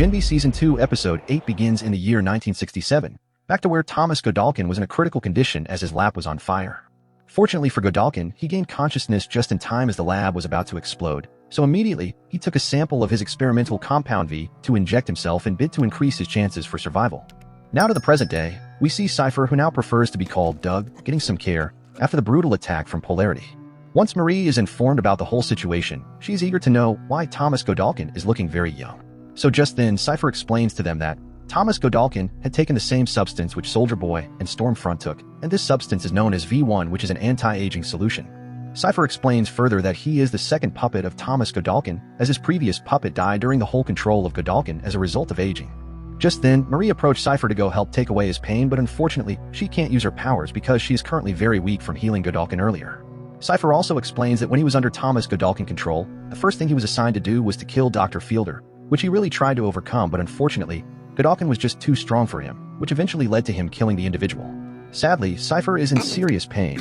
Gen V Season 2 Episode 8 begins in the year 1967, back to where Thomas Godolkin was in a critical condition as his lab was on fire. Fortunately for Godolkin, he gained consciousness just in time as the lab was about to explode, so immediately, he took a sample of his experimental compound V to inject himself and bid to increase his chances for survival. Now to the present day, we see Cypher, who now prefers to be called Doug, getting some care after the brutal attack from Polarity. Once Marie is informed about the whole situation, she's eager to know why Thomas Godolkin is looking very young. So just then, Cypher explains to them that Thomas Godolkin had taken the same substance which Soldier Boy and Stormfront took, and this substance is known as V1, which is an anti-aging solution. Cypher explains further that he is the second puppet of Thomas Godolkin, as his previous puppet died during the whole control of Godolkin as a result of aging. Just then, Marie approached Cypher to go help take away his pain, but unfortunately, she can't use her powers because she is currently very weak from healing Godolkin earlier. Cypher also explains that when he was under Thomas Godolkin control, the first thing he was assigned to do was to kill Dr. Fielder, which he really tried to overcome, but unfortunately, Godolkin was just too strong for him, which eventually led to him killing the individual. Sadly, Cypher is in serious pain.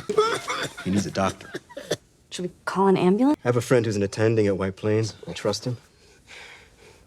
He needs a doctor. Should we call an ambulance? I have a friend who's an attending at White Plains. I trust him.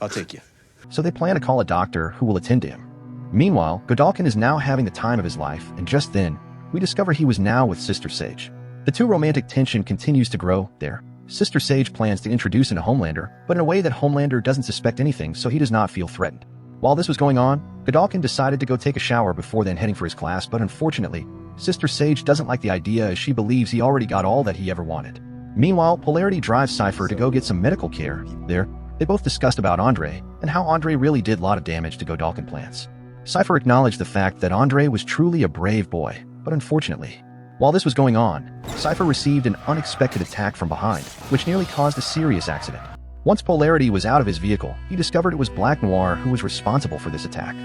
I'll take you. So they plan to call a doctor who will attend to him. Meanwhile, Godolkin is now having the time of his life, and just then, we discover he was now with Sister Sage. The two romantic tension continues to grow there. Sister Sage plans to introduce him to Homelander, but in a way that Homelander doesn't suspect anything, so he does not feel threatened. While this was going on, Godolkin decided to go take a shower before then heading for his class, but unfortunately, Sister Sage doesn't like the idea as she believes he already got all that he ever wanted. Meanwhile, Polarity drives Cypher to go get some medical care. There, they both discussed about Andre, and how Andre really did a lot of damage to Godolkin plants. Cypher acknowledged the fact that Andre was truly a brave boy, but unfortunately, while this was going on, Cypher received an unexpected attack from behind, which nearly caused a serious accident. Once Polarity was out of his vehicle, he discovered it was Black Noir who was responsible for this attack.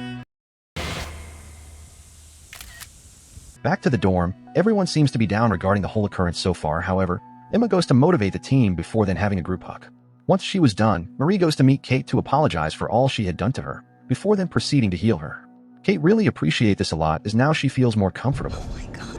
Back to the dorm, everyone seems to be down regarding the whole occurrence so far. However, Emma goes to motivate the team before then having a group hug. Once she was done, Marie goes to meet Kate to apologize for all she had done to her, before then proceeding to heal her. Kate really appreciates this a lot as now she feels more comfortable. Oh my god.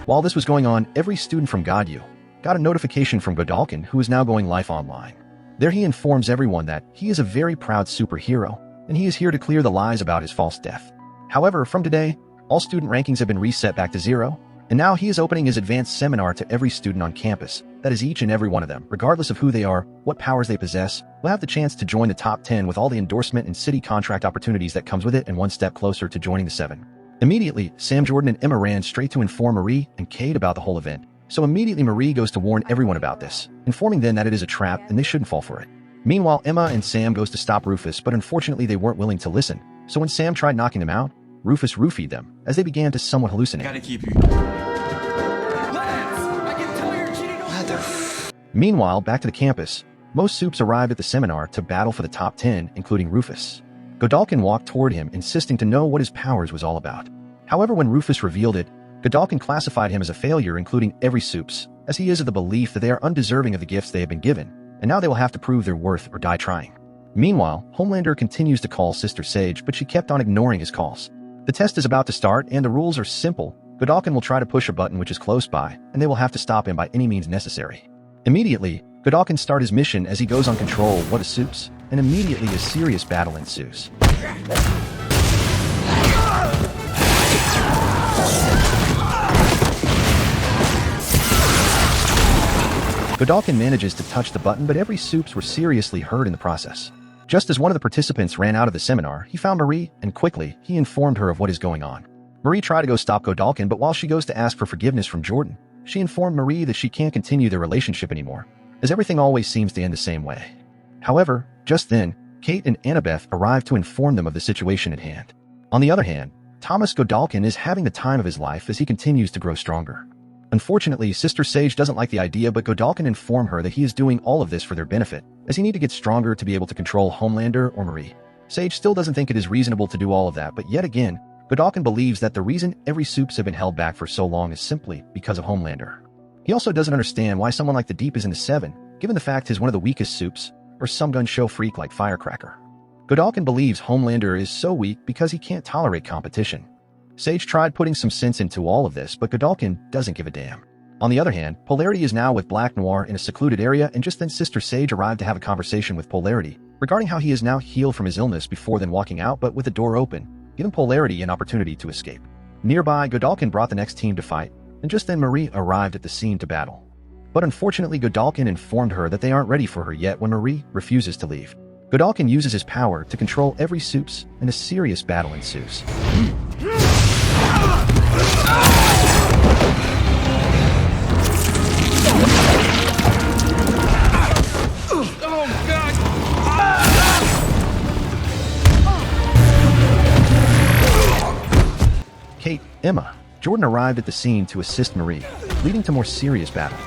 While this was going on, every student from GodU got a notification from Godolkin, who is now going live online. There he informs everyone that he is a very proud superhero, and he is here to clear the lies about his false death. However, from today, all student rankings have been reset back to 0, and now he is opening his advanced seminar to every student on campus. That is, each and every one of them, regardless of who they are, what powers they possess, will have the chance to join the top 10 with all the endorsement and city contract opportunities that comes with it, and one step closer to joining the 7. Immediately, Sam Jordan and Emma ran straight to inform Marie and Kate about the whole event. So immediately Marie goes to warn everyone about this, informing them that it is a trap and they shouldn't fall for it. Meanwhile, Emma and Sam goes to stop Rufus, but unfortunately they weren't willing to listen. So when Sam tried knocking them out, Rufus roofied them, as they began to somewhat hallucinate. Gotta keep you. Lance, I get tired cheating on. Meanwhile, back to the campus, most supes arrived at the seminar to battle for the top 10, including Rufus. Godolkin walked toward him, insisting to know what his powers was all about. However, when Rufus revealed it, Godolkin classified him as a failure, including every supes, as he is of the belief that they are undeserving of the gifts they have been given, and now they will have to prove their worth or die trying. Meanwhile, Homelander continues to call Sister Sage, but she kept on ignoring his calls. The test is about to start, and the rules are simple. Godolkin will try to push a button which is close by, and they will have to stop him by any means necessary. Immediately, Godolkin starts his mission as he goes on control what is supes, and immediately a serious battle ensues. Godolkin manages to touch the button, but every supes were seriously hurt in the process. Just as one of the participants ran out of the seminar, he found Marie, and quickly, he informed her of what is going on. Marie tried to go stop Godolkin, but while she goes to ask for forgiveness from Jordan, she informed Marie that she can't continue their relationship anymore, as everything always seems to end the same way. However, just then, Kate and Annabeth arrive to inform them of the situation at hand. On the other hand, Thomas Godolkin is having the time of his life as he continues to grow stronger. Unfortunately, Sister Sage doesn't like the idea, but Godolkin informed her that he is doing all of this for their benefit, as he needs to get stronger to be able to control Homelander or Marie. Sage still doesn't think it is reasonable to do all of that, but yet again, Godolkin believes that the reason every supes have been held back for so long is simply because of Homelander. He also doesn't understand why someone like the Deep is in the 7, given the fact he's one of the weakest supes, or some gun show freak like Firecracker. Godolkin believes Homelander is so weak because he can't tolerate competition. Sage tried putting some sense into all of this, but Godolkin doesn't give a damn. On the other hand, Polarity is now with Black Noir in a secluded area, and just then Sister Sage arrived to have a conversation with Polarity regarding how he is now healed from his illness before then walking out, but with the door open, giving Polarity an opportunity to escape. Nearby, Godolkin brought the next team to fight, and just then Marie arrived at the scene to battle. But unfortunately, Godolkin informed her that they aren't ready for her yet when Marie refuses to leave. Godolkin uses his power to control every supes, and a serious battle ensues. Kate, Emma, Jordan arrived at the scene to assist Marie, leading to more serious battle.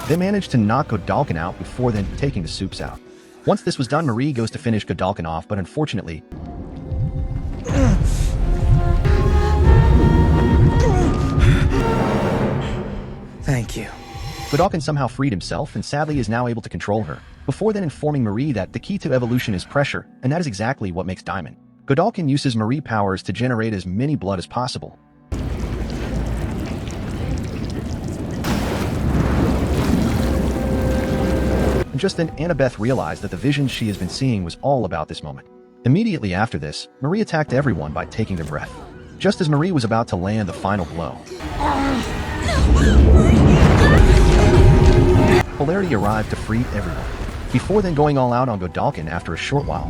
They managed to knock Godolkin out before then taking the supes out. Once this was done, Marie goes to finish Godolkin off, but unfortunately, Thank you. Godolkin somehow freed himself and sadly is now able to control her, before then informing Marie that the key to evolution is pressure, and that is exactly what makes Diamond. Godolkin uses Marie powers to generate as many blood as possible. And just then, Annabeth realized that the vision she has been seeing was all about this moment. Immediately after this, Marie attacked everyone by taking their breath. Just as Marie was about to land the final blow, Polarity arrived to free everyone, before then going all out on Godolkin after a short while.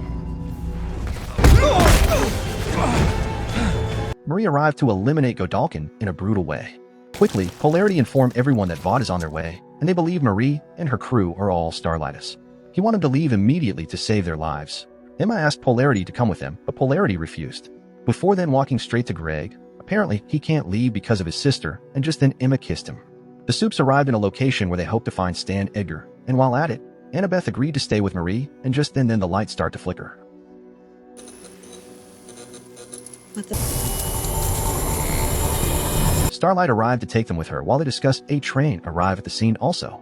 Marie arrived to eliminate Godolkin in a brutal way. Quickly, Polarity informed everyone that Vaught is on their way, and they believe Marie and her crew are all Starlightus. He wanted to leave immediately to save their lives. Emma asked Polarity to come with them, but Polarity refused. Before then walking straight to Greg, apparently he can't leave because of his sister, and just then Emma kissed him. The supes arrived in a location where they hoped to find Stan Edgar, and while at it, Annabeth agreed to stay with Marie, and just then the lights start to flicker. Starlight arrived to take them with her while they discussed a train arrive at the scene also.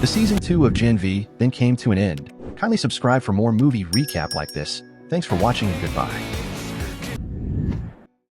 The season 2 of Gen V then came to an end. Kindly subscribe for more movie recap like this. Thanks for watching and goodbye.